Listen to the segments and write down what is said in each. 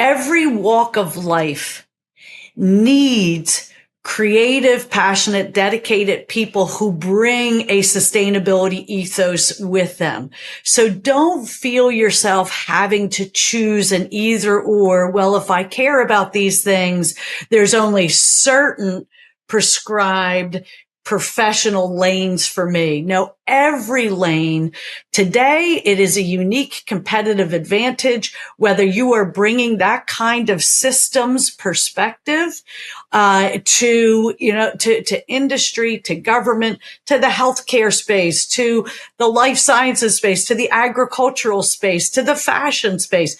Every walk of life needs creative, passionate, dedicated people who bring a sustainability ethos with them. So don't feel yourself having to choose an either or. Well, if I care about these things, there's only certain prescribed professional lanes for me. No, every lane. Today, it is a unique competitive advantage, whether you are bringing that kind of systems perspective to industry, to government, to the healthcare space, to the life sciences space, to the agricultural space, to the fashion space.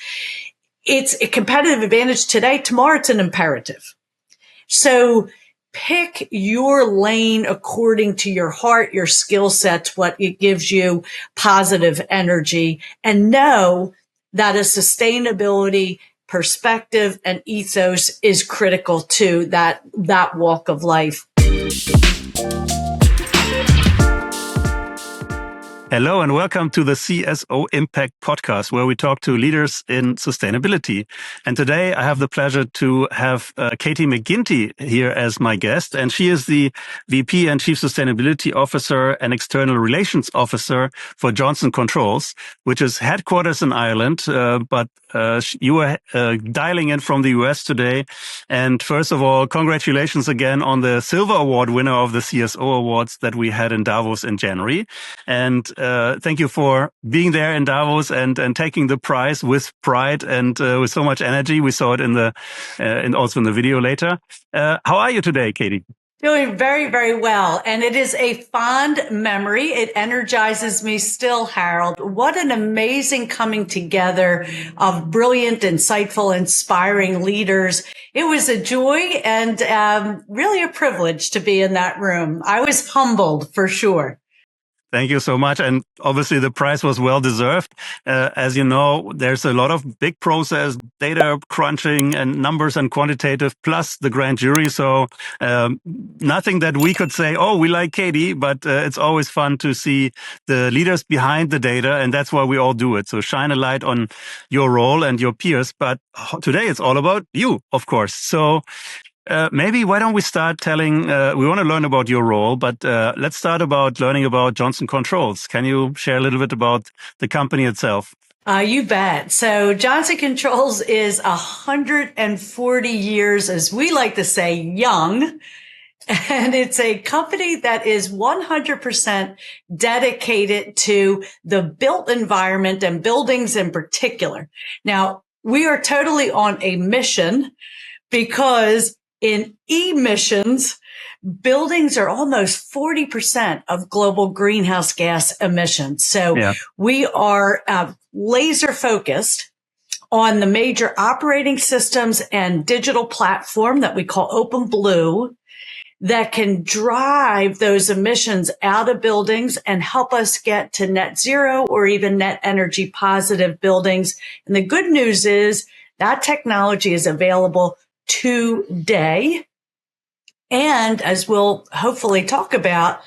It's a competitive advantage today. Tomorrow, it's an imperative. So pick your lane according to your heart, your skill sets, what it gives you positive energy, and know that a sustainability perspective and ethos is critical to that walk of life. Hello and welcome to the CSO Impact Podcast, where we talk to leaders in sustainability. And today I have the pleasure to have Katie McGinty here as my guest. And she is the VP and Chief Sustainability Officer and External Relations Officer for Johnson Controls, which is headquarters in Ireland. But you are dialing in from the US today. And first of all, congratulations again on the Silver Award winner of the CSO Awards that we had in Davos in January. And thank you for being there in Davos and taking the prize with pride and with so much energy. We saw it also in the video later. How are you today, Katie? Doing very, very well. And it is a fond memory. It energizes me still, Harold. What an amazing coming together of brilliant, insightful, inspiring leaders. It was a joy and really a privilege to be in that room. I was humbled for sure. Thank you so much. And obviously the prize was well deserved. As you know, there's a lot of big process, data crunching and numbers and quantitative plus the grand jury. So nothing that we could say, oh, we like Katie, but it's always fun to see the leaders behind the data. And that's why we all do it. So shine a light on your role and your peers. But today it's all about you, of course. So maybe why don't we start telling, we want to learn about your role, but let's start about learning about Johnson Controls. Can you share a little bit about the company itself? You bet. So Johnson Controls is 140 years, as we like to say, young. And it's a company that is 100% dedicated to the built environment and buildings in particular. Now, we are totally on a mission because in emissions, buildings are almost 40% of global greenhouse gas emissions. So we are laser focused on the major operating systems and digital platform that we call OpenBlue that can drive those emissions out of buildings and help us get to net zero or even net energy positive buildings. And the good news is that technology is available today. And as we'll hopefully talk about,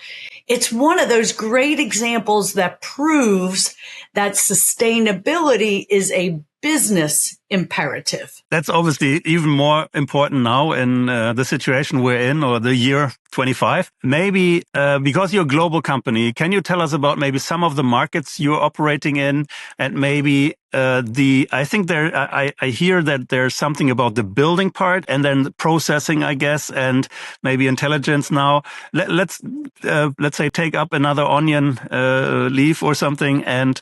it's one of those great examples that proves that sustainability is a business imperative. That's obviously even more important now in the situation we're in, or the year 25. Maybe because you're a global company, can you tell us about maybe some of the markets you're operating in, and maybe I think I hear that there's something about the building part and then the processing, I guess, and maybe intelligence. Now let's say take up another onion leaf or something and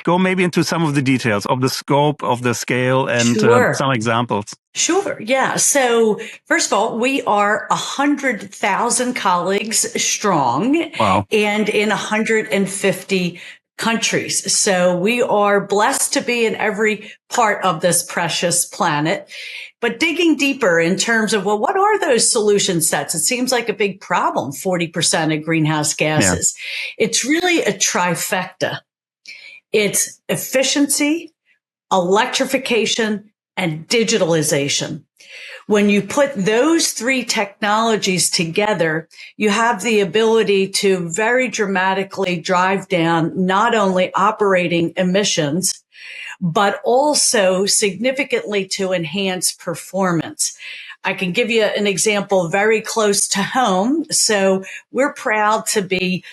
go maybe into some of the details of the scope, of the scale, and some examples. Sure. Yeah. So first of all, we are 100,000 colleagues strong. Wow. And in 150 countries. So we are blessed to be in every part of this precious planet. But digging deeper in terms of, well, what are those solution sets? It seems like a big problem, 40% of greenhouse gases. Yeah. It's really a trifecta. It's efficiency, electrification, and digitalization. When you put those three technologies together, you have the ability to very dramatically drive down not only operating emissions, but also significantly to enhance performance. I can give you an example very close to home. So we're proud to be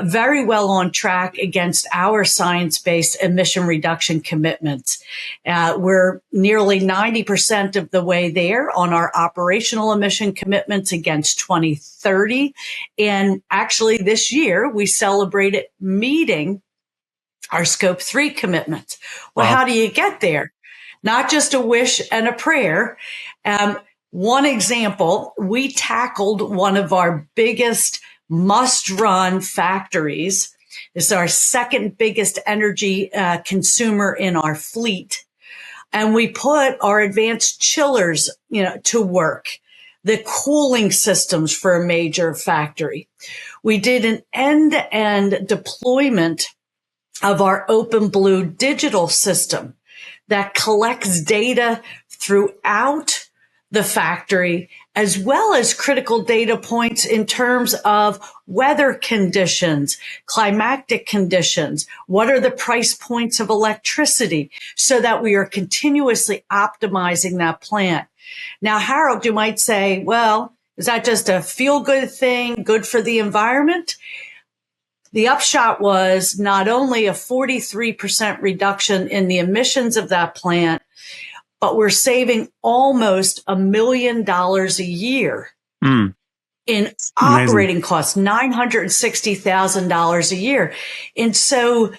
very well on track against our science-based emission reduction commitments. We're nearly 90% of the way there on our operational emission commitments against 2030. And actually this year we celebrated meeting our scope 3 commitments. Well, Wow. how do you get there? Not just a wish and a prayer. One example, we tackled one of our biggest must-run factories. It's our second biggest energy consumer in our fleet. And we put our advanced chillers, to work, the cooling systems for a major factory. We did an end-to-end deployment of our OpenBlue digital system that collects data throughout the factory, as well as critical data points in terms of weather conditions, climatic conditions, what are the price points of electricity, so that we are continuously optimizing that plant. Now, Harold, you might say, well, is that just a feel-good thing, good for the environment? The upshot was not only a 43% reduction in the emissions of that plant, but we're saving almost $1 million a year in Amazing. operating costs, $960,000 a year. And so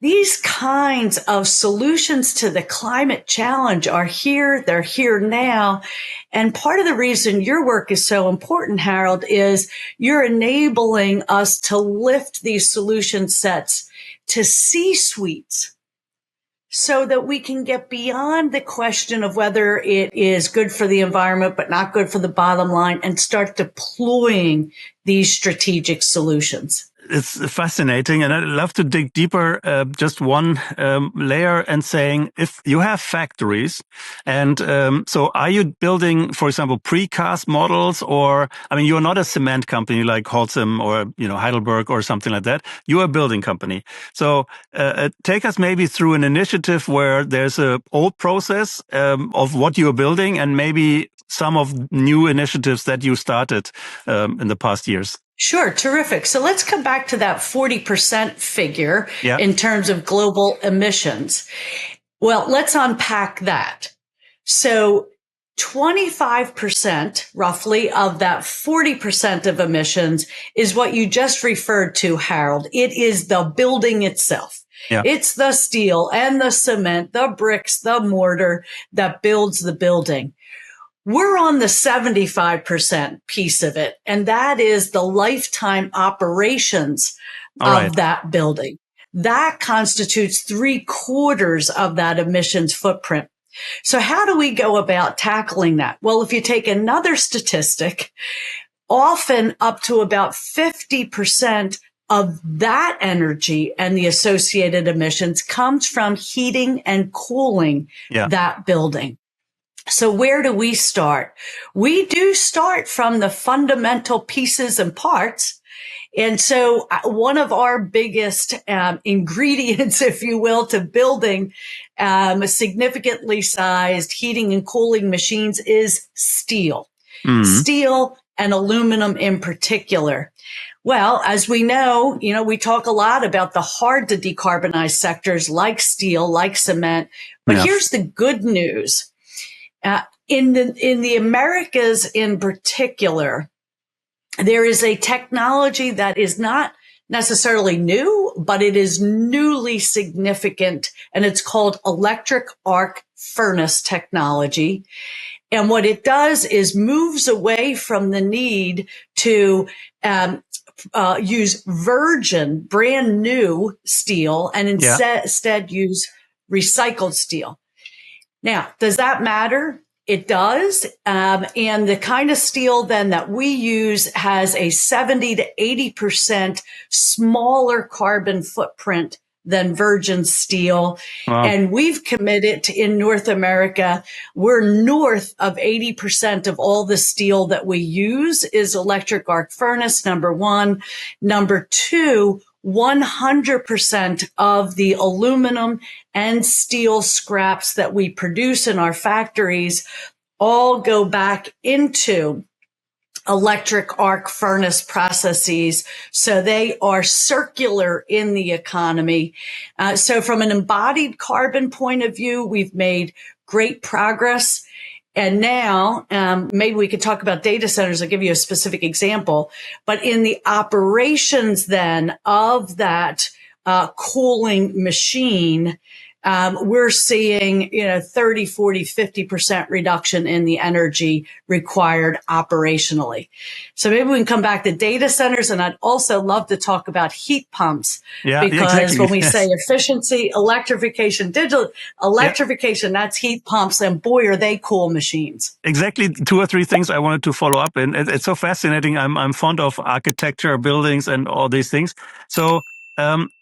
these kinds of solutions to the climate challenge are here. They're here now. And part of the reason your work is so important, Harold, is you're enabling us to lift these solution sets to C-suites so that we can get beyond the question of whether it is good for the environment but not good for the bottom line and start deploying these strategic solutions. It's fascinating, and I'd love to dig deeper, just one layer, and saying, if you have factories, and so are you building, for example, precast models, or, I mean, you're not a cement company like Holcim or, Heidelberg or something like that. You are a building company. So take us maybe through an initiative where there's a old process of what you're building, and maybe some of new initiatives that you started in the past years. Sure. Terrific. So let's come back to that 40% figure in terms of global emissions. Well, let's unpack that. So 25% roughly of that 40% of emissions is what you just referred to, Harold. It is the building itself. Yeah. It's the steel and the cement, the bricks, the mortar that builds the building. We're on the 75% piece of it, and that is the lifetime operations of that building. That constitutes 3/4 of that emissions footprint. So how do we go about tackling that? Well, if you take another statistic, often up to about 50% of that energy and the associated emissions comes from heating and cooling that building. So where do we start? We do start from the fundamental pieces and parts. And so one of our biggest ingredients, if you will, to building significantly sized heating and cooling machines is steel. Steel and aluminum in particular. Well, as we know, we talk a lot about the hard to decarbonize sectors like steel, like cement. But here's the good news. In the Americas in particular, there is a technology that is not necessarily new, but it is newly significant, and it's called electric arc furnace technology. And what it does is moves away from the need to use virgin, brand new steel, and instead use recycled steel. Now, does that matter? It does. And the kind of steel then that we use has a 70 to 80% smaller carbon footprint than virgin steel. Wow. And we've committed in North America, we're north of 80% of all the steel that we use is electric arc furnace, number one. Number two, 100% of the aluminum and steel scraps that we produce in our factories all go back into electric arc furnace processes. So they are circular in the economy. So from an embodied carbon point of view, we've made great progress. And now, maybe we could talk about data centers. I'll give you a specific example. But in the operations then of that cooling machine, we're seeing, 30, 40, 50% reduction in the energy required operationally. So maybe we can come back to data centers. And I'd also love to talk about heat pumps. Yeah, because exactly. when we say efficiency, electrification, digital electrification, that's heat pumps. And boy, are they cool machines. Exactly. Two or three things I wanted to follow up. And it's so fascinating. I'm fond of architecture, buildings, and all these things. So,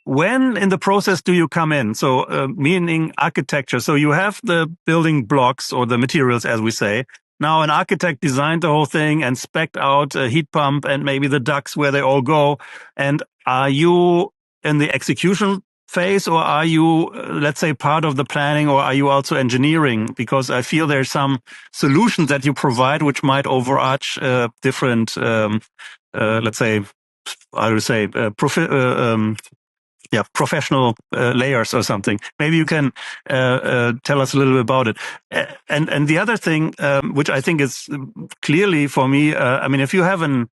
when in the process do you come in? So, meaning architecture. So you have the building blocks or the materials, as we say. Now an architect designed the whole thing and spec'd out a heat pump and maybe the ducts where they all go. And are you in the execution phase, or are you, let's say, part of the planning, or are you also engineering? Because I feel there's some solutions that you provide which might overarch different, let's say, I would say, professional layers or something. Maybe you can tell us a little bit about it. And the other thing, which I think is clearly for me, I mean, if you have an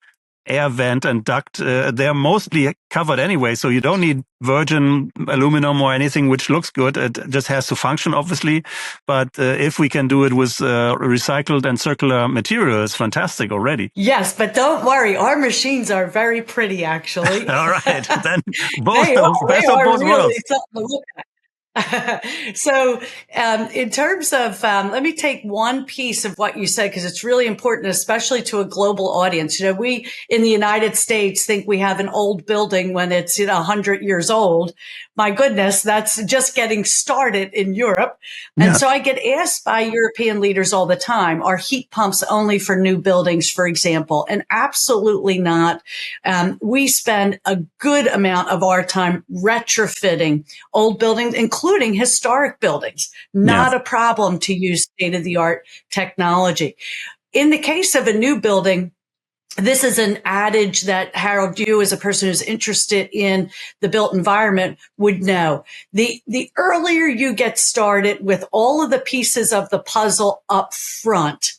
air vent and duct, they're mostly covered anyway, so you don't need virgin aluminum or anything which looks good. It just has to function, obviously. But if we can do it with recycled and circular material, it's fantastic already. Yes, but don't worry, our machines are very pretty, actually. All right, then They are best of both really worlds. something to look at. So, in terms of, let me take one piece of what you said, because it's really important, especially to a global audience. We in the United States think we have an old building when it's, 100 years old. My goodness, that's just getting started in Europe. And so I get asked by European leaders all the time, are heat pumps only for new buildings, for example? And absolutely not. We spend a good amount of our time retrofitting old buildings, including historic buildings. Not a problem to use state-of-the-art technology. In the case of a new building, this is an adage that, Harold, you as a person who's interested in the built environment would know. The earlier you get started with all of the pieces of the puzzle up front,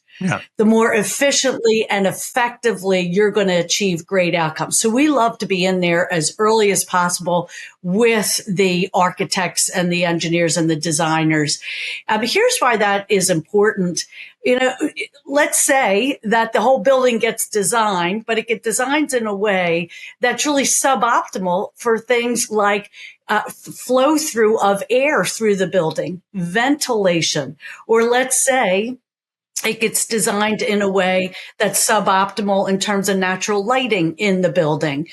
the more efficiently and effectively you're going to achieve great outcomes. So we love to be in there as early as possible with the architects and the engineers and the designers. Here's why that is important. Let's say that the whole building gets designed, but it gets designed in a way that's really suboptimal for things like flow through of air through the building, ventilation, or let's say it gets designed in a way that's suboptimal in terms of natural lighting in the building.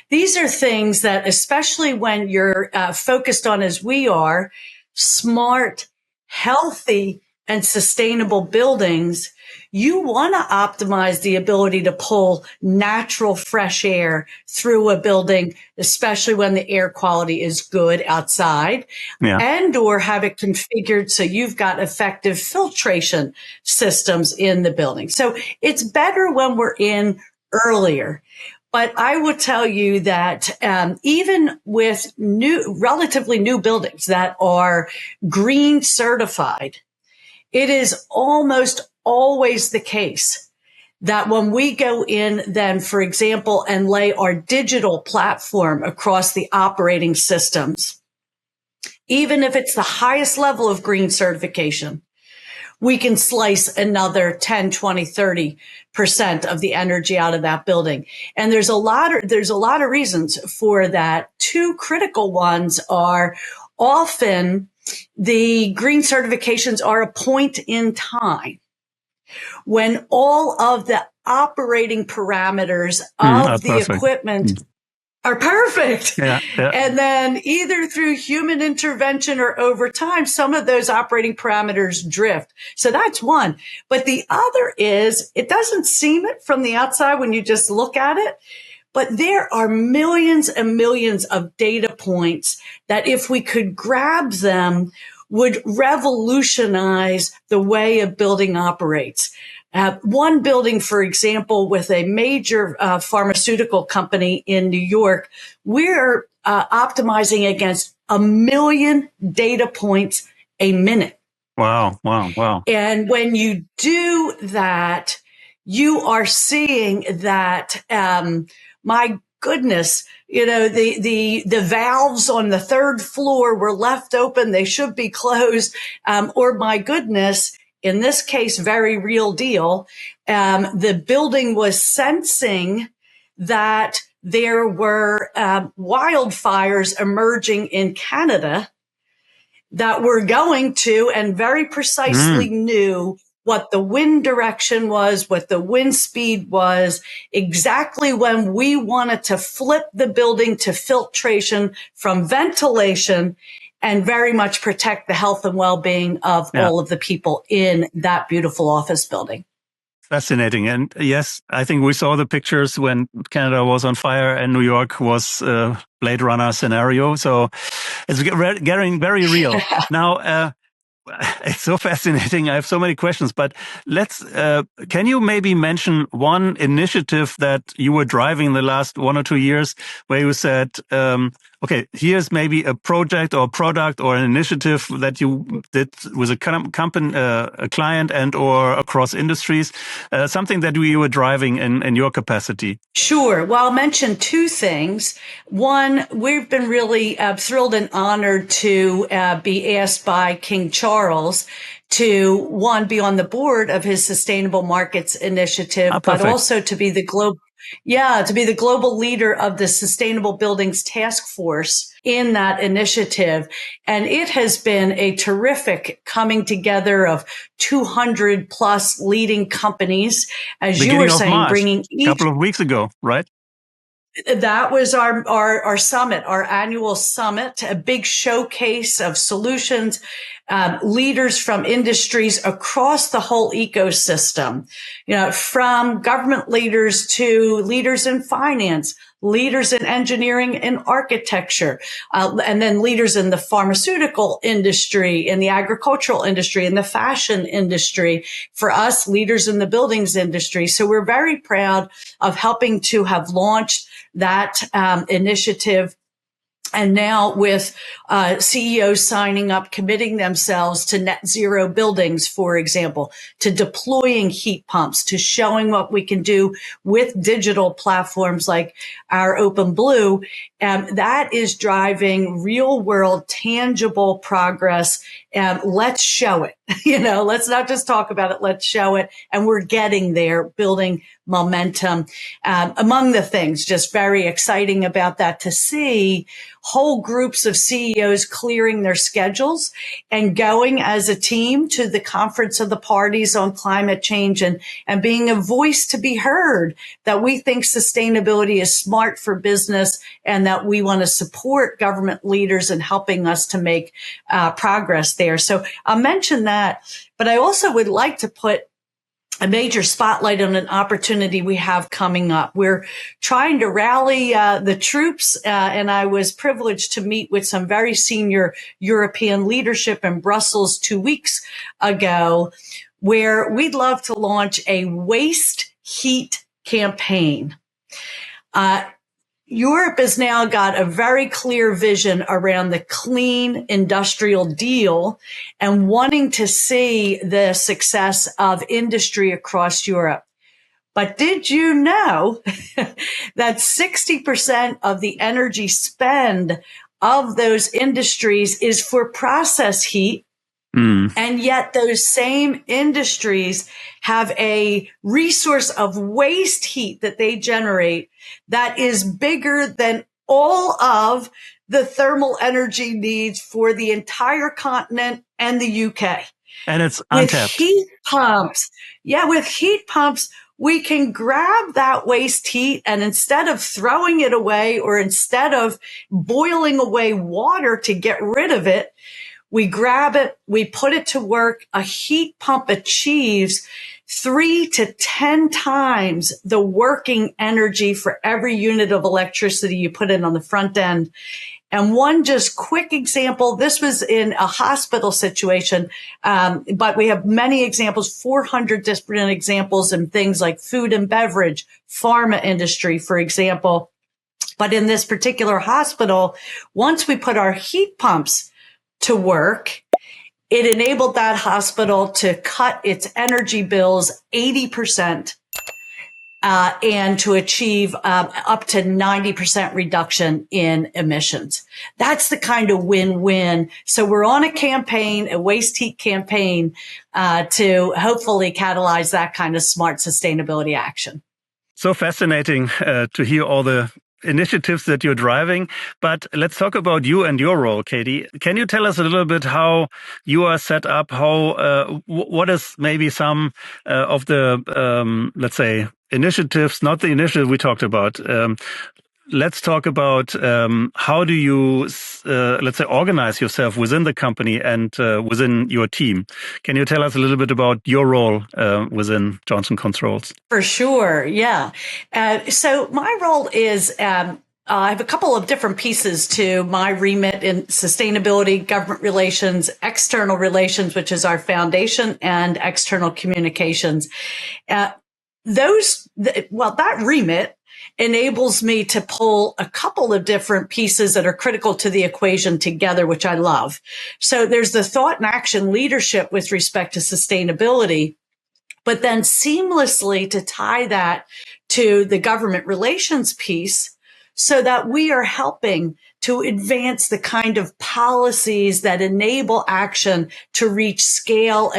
These are things that, especially when you're focused on, as we are, smart, healthy, and sustainable buildings, you want to optimize the ability to pull natural fresh air through a building, especially when the air quality is good outside, and or have it configured so you've got effective filtration systems in the building. So it's better when we're in earlier. But I will tell you that even with relatively new buildings that are green certified, it is almost always the case that when we go in then, for example, and lay our digital platform across the operating systems, even if it's the highest level of green certification, we can slice another 10, 20, 30% of the energy out of that building. And there's a lot of reasons for that. Two critical ones are often the green certifications are a point in time when all of the operating parameters of the equipment are perfect. Yeah, yeah. And then either through human intervention or over time, some of those operating parameters drift. So that's one. But the other is, it doesn't seem it from the outside when you just look at it, but there are millions and millions of data points that if we could grab them would revolutionize the way a building operates. One building, for example, with a major pharmaceutical company in New York, we're optimizing against 1 million data points a minute. Wow, wow, wow. And when you do that, you are seeing that, my goodness, the valves on the third floor were left open. They should be closed. Or my goodness, in this case, very real deal. The building was sensing that there were wildfires emerging in Canada that were going to, and very precisely knew what the wind direction was, what the wind speed was, exactly when we wanted to flip the building to filtration from ventilation, and very much protect the health and well-being of all of the people in that beautiful office building. Fascinating. And yes, I think we saw the pictures when Canada was on fire and New York was Blade Runner scenario. So it's getting very real. Now, it's so fascinating. I have so many questions, but can you maybe mention one initiative that you were driving in the last 1 or 2 years where you said, okay, here's maybe a project or product or an initiative that you did with a company, a client and or across industries, something that you were driving in your capacity? Sure. Well, I'll mention two things. One, we've been really thrilled and honored to be asked by King Charles to, one, be on the board of his Sustainable Markets Initiative, but also to be the global leader of the Sustainable Buildings Task Force in that initiative. And it has been a terrific coming together of 200 plus leading companies, as you were saying, March, bringing a couple of weeks ago, right? That was our summit, our annual summit, a big showcase of solutions, leaders from industries across the whole ecosystem, from government leaders to leaders in finance, leaders in engineering and architecture, and then leaders in the pharmaceutical industry, in the agricultural industry, in the fashion industry. For us, leaders in the buildings industry. So we're very proud of helping to have launched that initiative. And now with CEOs signing up, committing themselves to net zero buildings, for example, to deploying heat pumps, to showing what we can do with digital platforms like our OpenBlue, that is driving real world, tangible progress. Let's show it. Let's not just talk about it. Let's show it. And we're getting there, building momentum. Among the things, just very exciting about that, to see whole groups of CEOs clearing their schedules and going as a team to the Conference of the Parties on Climate Change and being a voice to be heard, that we think sustainability is smart for business and that we want to support government leaders in helping us to make progress there. So I'll mention that, but I also would like to put a major spotlight on an opportunity we have coming up. We're trying to rally the troops, and I was privileged to meet with some very senior European leadership in Brussels 2 weeks ago, where we'd love to launch a waste heat campaign. Europe has now got a very clear vision around the clean industrial deal and wanting to see the success of industry across Europe. But did you know that 60% of the energy spend of those industries is for process heat? And yet those same industries have a resource of waste heat that they generate that is bigger than all of the thermal energy needs for the entire continent and the UK. And it's untapped. With heat pumps, we can grab that waste heat and instead of throwing it away or instead of boiling away water to get rid of it, we grab it, we put it to work. A heat pump achieves 3 to 10 times the working energy for every unit of electricity you put in on the front end. And one just quick example, this was in a hospital situation, but we have many examples, 400 different examples in things like food and beverage, pharma industry, for example. But in this particular hospital, once we put our heat pumps to work, it enabled that hospital to cut its energy bills 80%. And to achieve up to 90% reduction in emissions. That's the kind of win-win. So we're on a campaign, a waste heat campaign, to hopefully catalyze that kind of smart sustainability action. So fascinating to hear all the initiatives that you're driving. But let's talk about you and your role, Katie. Can you tell us a little bit how you are set up? How what is maybe some of the let's say initiatives, not the initiative we talked about. Let's talk about how do you, let's say, organize yourself within the company and within your team. Can you tell us a little bit about your role within Johnson Controls? For sure, yeah. So my role is I have a couple of different pieces to my remit in sustainability, government relations, external relations, which is our foundation, and external communications. That remit enables me to pull a couple of different pieces that are critical to the equation together, which I love. So there's the thought and action leadership with respect to sustainability, but then seamlessly to tie that to the government relations piece so that we are helping to advance the kind of policies that enable action to reach scale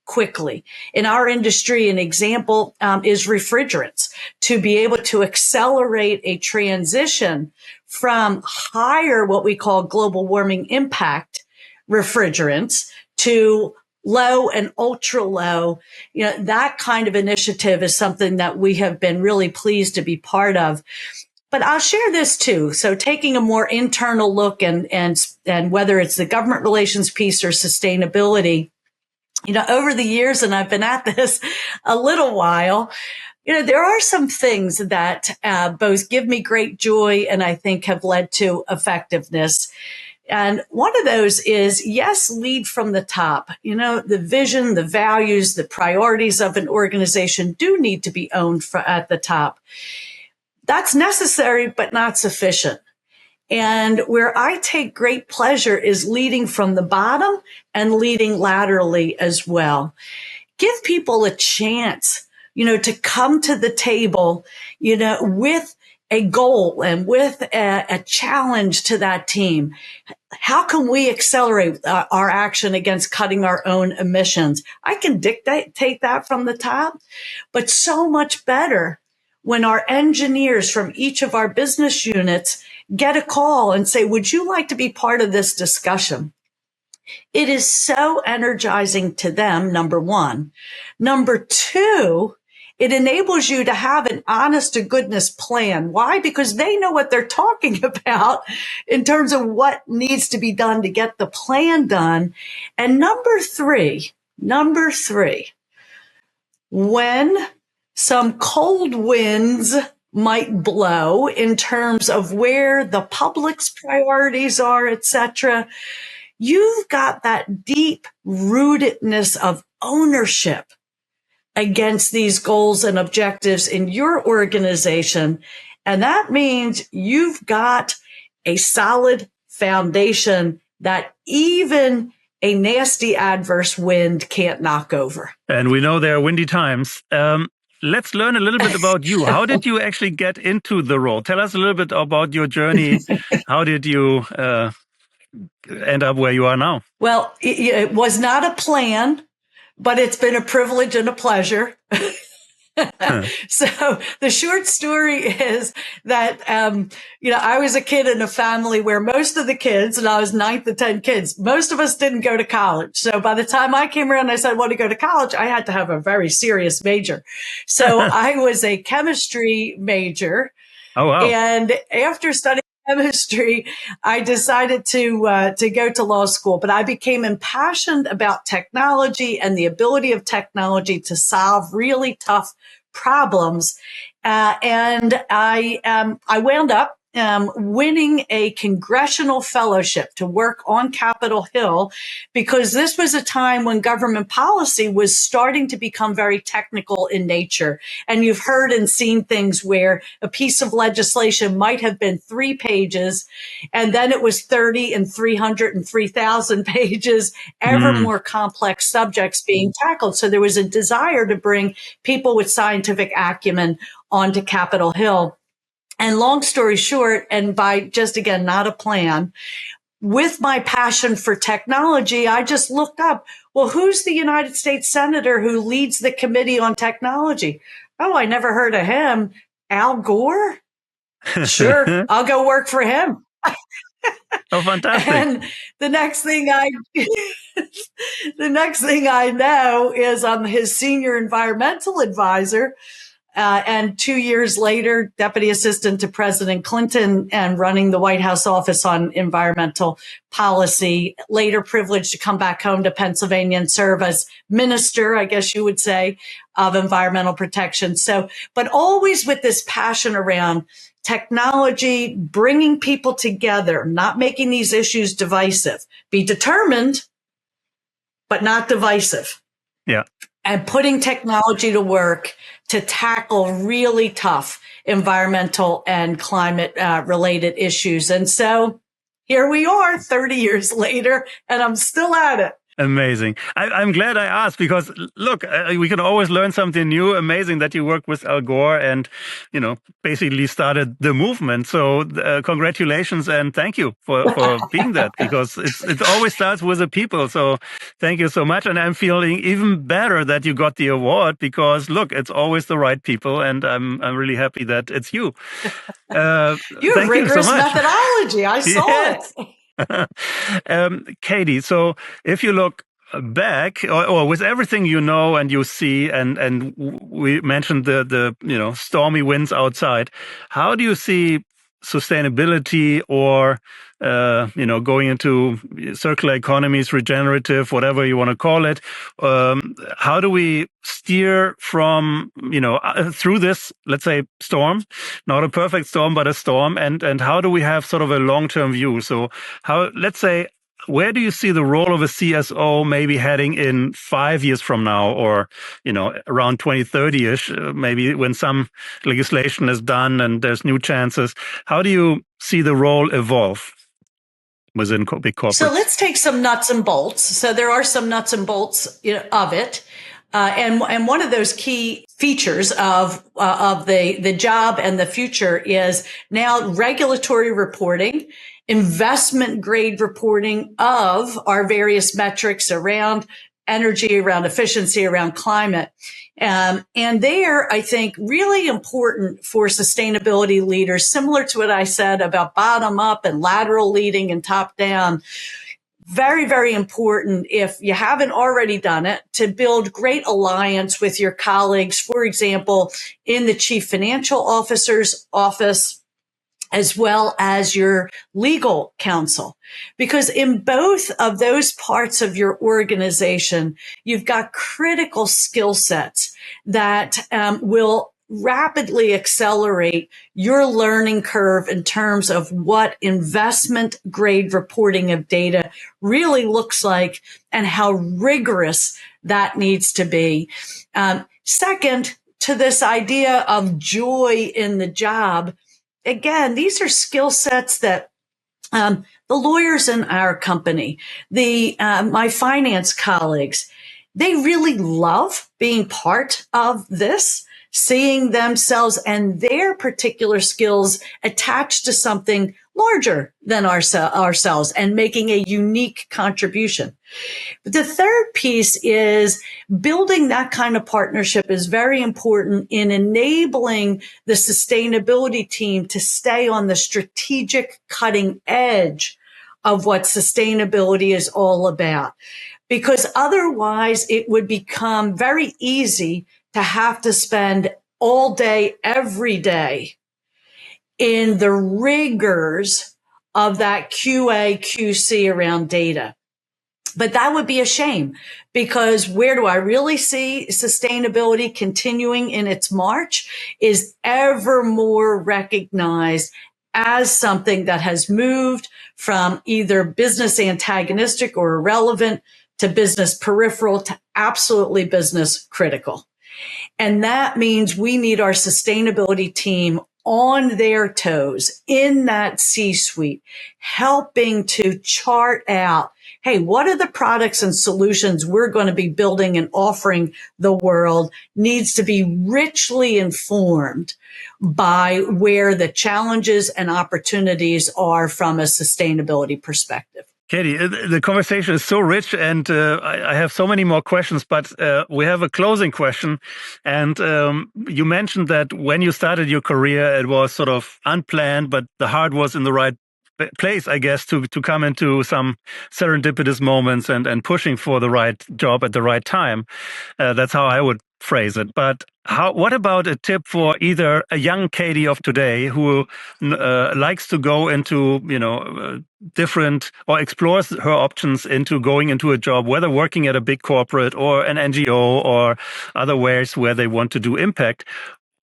quickly. In our industry, an example is refrigerants, to be able to accelerate a transition from higher, what we call global warming impact refrigerants to low and ultra low. That kind of initiative is something that we have been really pleased to be part of. But I'll share this too. So taking a more internal look and whether it's the government relations piece or sustainability, over the years, and I've been at this a little while, there are some things that both give me great joy and I think have led to effectiveness. And one of those is, yes, lead from the top. The vision, the values, the priorities of an organization do need to be owned at the top. That's necessary, but not sufficient. And where I take great pleasure is leading from the bottom and leading laterally as well. Give people a chance, to come to the table, with a goal and with a challenge to that team. How can we accelerate our action against cutting our own emissions? I can dictate that from the top, but so much better when our engineers from each of our business units get a call and say, would you like to be part of this discussion? It is so energizing to them, number one. Number two, it enables you to have an honest to goodness plan. Why? Because they know what they're talking about in terms of what needs to be done to get the plan done. And number three, when some cold winds might blow in terms of where the public's priorities are, etc., you've got that deep rootedness of ownership against these goals and objectives in your organization. And that means you've got a solid foundation that even a nasty adverse wind can't knock over. And we know there are windy times. Let's learn a little bit about you. How did you actually get into the role? Tell us a little bit about your journey. How did you end up where you are now? Well, it was not a plan, but it's been a privilege and a pleasure. So the short story is that, I was a kid in a family where most of the kids, and I was ninth of 10 kids, most of us didn't go to college. So by the time I came around, I said, I want to go to college. I had to have a very serious major. So I was a chemistry major. Oh, wow. And after studying chemistry, I decided to go to law school, but I became impassioned about technology and the ability of technology to solve really tough problems. And I wound up winning a congressional fellowship to work on Capitol Hill, because this was a time when government policy was starting to become very technical in nature. And you've heard and seen things where a piece of legislation might have been 3 pages, and then it was 30 and 300 and 3,000 pages, ever more complex subjects being tackled. So there was a desire to bring people with scientific acumen onto Capitol Hill. And long story short, and by just, again, not a plan, with my passion for technology, I just looked up, well, who's the United States Senator who leads the Committee on Technology? Oh, I never heard of him. Al Gore? Sure, I'll go work for him. Oh, fantastic. And the next thing I know is I'm his senior environmental advisor. And 2 years later, deputy assistant to President Clinton and running the White House Office on Environmental Policy, later privileged to come back home to Pennsylvania and serve as minister, I guess you would say, of environmental protection. So, but always with this passion around technology, bringing people together, not making these issues divisive. Be determined, but not divisive. Yeah. And putting technology to work to tackle really tough environmental and climate related issues. And so here we are 30 years later, and I'm still at it. Amazing. I'm glad I asked, because look, we can always learn something new. Amazing that you worked with Al Gore and, basically started the movement. So congratulations and thank you for being that, because it always starts with the people. So thank you so much. And I'm feeling even better that you got the award, because look, it's always the right people. And I'm really happy that it's you. You have rigorous methodology. I saw it. Katie, so if you look back, or with everything you know and you see, and we mentioned the stormy winds outside, how do you see sustainability or going into circular economies, regenerative, whatever you want to call it? How do we steer from, through this, let's say, storm, not a perfect storm, but a storm? And how do we have sort of a long-term view? So let's say, where do you see the role of a CSO maybe heading in 5 years from now, or, around 2030-ish, maybe when some legislation is done and there's new chances? How do you see the role evolve within big corporates? So let's take some nuts and bolts. So there are some nuts and bolts of it. And one of those key features of the job and the future is now regulatory reporting, investment grade reporting of our various metrics around energy, around efficiency, around climate. And there, I think, really important for sustainability leaders, similar to what I said about bottom up and lateral leading and top down. Very, very important, if you haven't already done it, to build great alliance with your colleagues, for example, in the chief financial officer's office, as well as your legal counsel. Because in both of those parts of your organization, you've got critical skill sets that will rapidly accelerate your learning curve in terms of what investment grade reporting of data really looks like and how rigorous that needs to be. Second, to this idea of joy in the job, again, these are skill sets that the lawyers in our company, my finance colleagues, they really love being part of this, seeing themselves and their particular skills attached to something larger than ourselves and making a unique contribution. But the third piece is building that kind of partnership is very important in enabling the sustainability team to stay on the strategic cutting edge of what sustainability is all about. Because otherwise it would become very easy to have to spend all day, every day in the rigors of that QA, QC around data. But that would be a shame, because where do I really see sustainability continuing in its march is ever more recognized as something that has moved from either business antagonistic or irrelevant to business peripheral to absolutely business critical. And that means we need our sustainability team on their toes in that C-suite, helping to chart out, hey, what are the products and solutions we're going to be building and offering the world needs to be richly informed by where the challenges and opportunities are from a sustainability perspective. Katie, the conversation is so rich, and I have so many more questions, but we have a closing question. And you mentioned that when you started your career, it was sort of unplanned, but the heart was in the right place, I guess, to come into some serendipitous moments and pushing for the right job at the right time. That's how I would phrase it. But what about a tip for either a young Katie of today who likes to go into, different, or explores her options into going into a job, whether working at a big corporate or an NGO or other ways where they want to do impact?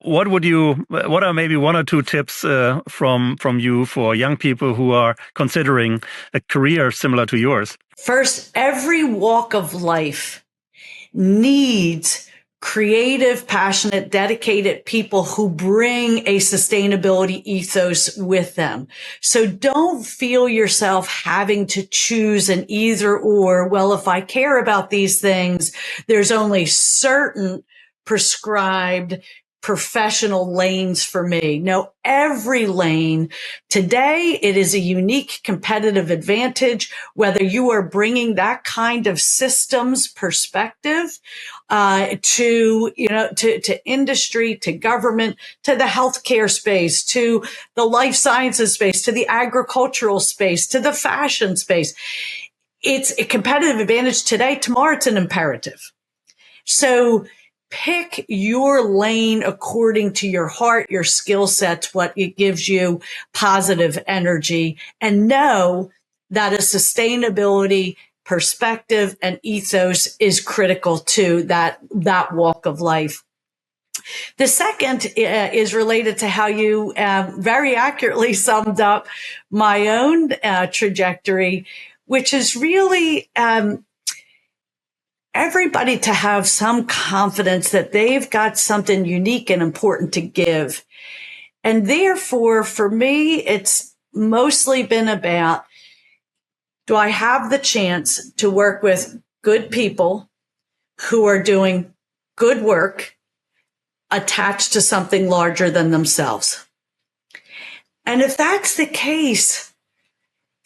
What are maybe one or two tips from you for young people who are considering a career similar to yours? First, every walk of life needs creative, passionate, dedicated people who bring a sustainability ethos with them. So don't feel yourself having to choose an either or. Well, if I care about these things, there's only certain prescribed professional lanes for me. No, every lane. Today, it is a unique competitive advantage, whether you are bringing that kind of systems perspective to industry, to government, to the healthcare space, to the life sciences space, to the agricultural space, to the fashion space. It's a competitive advantage today. Tomorrow, it's an imperative. So pick your lane according to your heart, your skill sets, what it gives you positive energy, and know that a sustainability perspective and ethos is critical to that walk of life. The second is related to how you very accurately summed up my own trajectory, which is really everybody to have some confidence that they've got something unique and important to give. And therefore, for me, it's mostly been about, do I have the chance to work with good people who are doing good work attached to something larger than themselves? And if that's the case,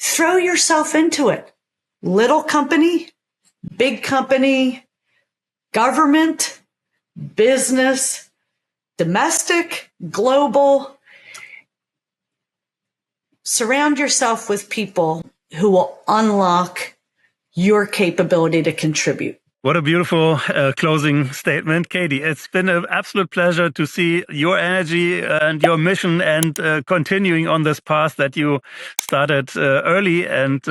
throw yourself into it. Little company, big company, government, business, domestic, global. Surround yourself with people who will unlock your capability to contribute. What a beautiful closing statement, Katie. It's been an absolute pleasure to see your energy and your mission and continuing on this path that you started early and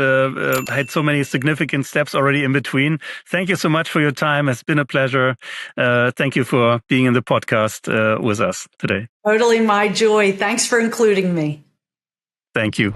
had so many significant steps already in between. Thank you so much for your time. It's been a pleasure. Thank you for being in the podcast with us today. Totally my joy. Thanks for including me. Thank you.